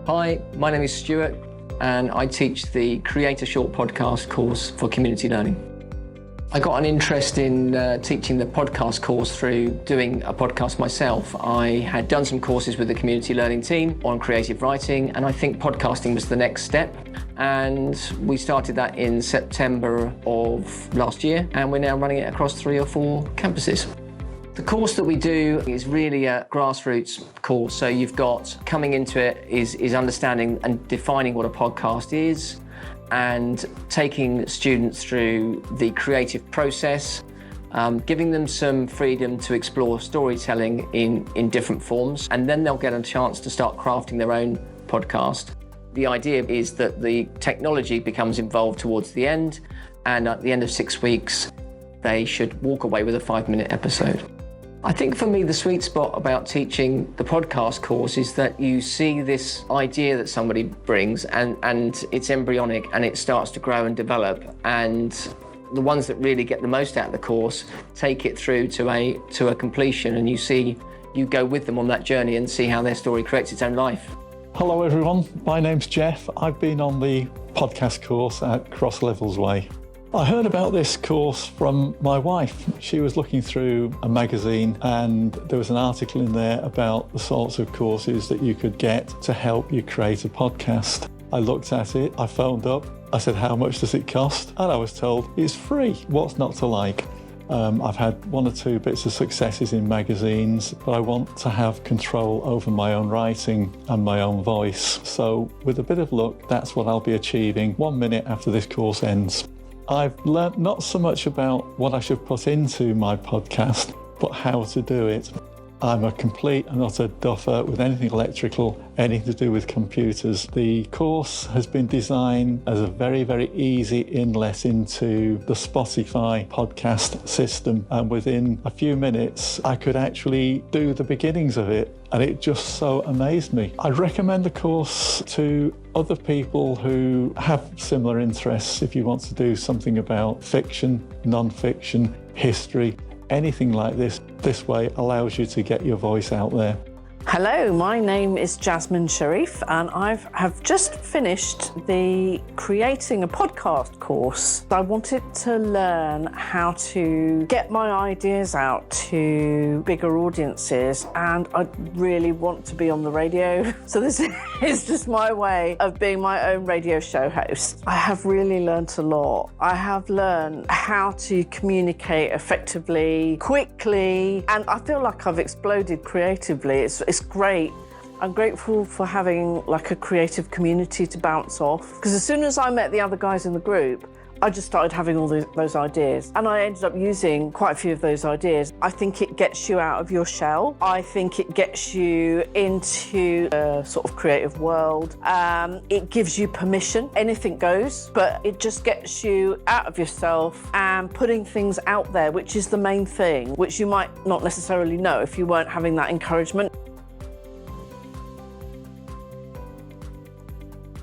Hi, my name is Stuart and I teach the Create a Short podcast course for community learning. I got an interest in teaching the podcast course through doing a podcast myself. I had done some courses with the community learning team on creative writing, and I think podcasting was the next step. And we started that in September of last year, and we're now running it across 3 or 4 campuses. The course that we do is really a grassroots course. So you've got, coming into it is understanding and defining what a podcast is, and taking students through the creative process, giving them some freedom to explore storytelling in different forms, and then they'll get a chance to start crafting their own podcast. The idea is that the technology becomes involved towards the end, and at the end of 6 weeks, they should walk away with a 5-minute episode. I think for me, the sweet spot about teaching the podcast course is that you see this idea that somebody brings and it's embryonic and it starts to grow and develop. And the ones that really get the most out of the course take it through to a completion, and you go with them on that journey and see how their story creates its own life. Hello everyone, my name's Jeff. I've been on the podcast course at Cross Levels Way. I heard about this course from my wife. She was looking through a magazine and there was an article in there about the sorts of courses that you could get to help you create a podcast. I looked at it, I phoned up, I said, how much does it cost? And I was told it's free. What's not to like? I've had 1 or 2 bits of successes in magazines, but I want to have control over my own writing and my own voice. So with a bit of luck, that's what I'll be achieving 1 minute after this course ends. I've learnt not so much about what I should put into my podcast, but how to do it. I'm a complete and utter duffer with anything electrical, anything to do with computers. The course has been designed as a very, very easy inlet into the Spotify podcast system. And within a few minutes, I could actually do the beginnings of it. And it just so amazed me. I recommend the course to other people who have similar interests. If you want to do something about fiction, non-fiction, history, anything like this way allows you to get your voice out there. Hello, my name is Jasmine Sharif and I have just finished the Creating a Podcast course. I wanted to learn how to get my ideas out to bigger audiences, and I really want to be on the radio. So this is just my way of being my own radio show host. I have really learnt a lot. I have learned how to communicate effectively, quickly, and I feel like I've exploded creatively. It's great. I'm grateful for having like a creative community to bounce off, because as soon as I met the other guys in the group, I just started having all those ideas, and I ended up using quite a few of those ideas. I think it gets you out of your shell. I think it gets you into a sort of creative world. It gives you permission. Anything goes, but it just gets you out of yourself and putting things out there, which is the main thing, which you might not necessarily know if you weren't having that encouragement.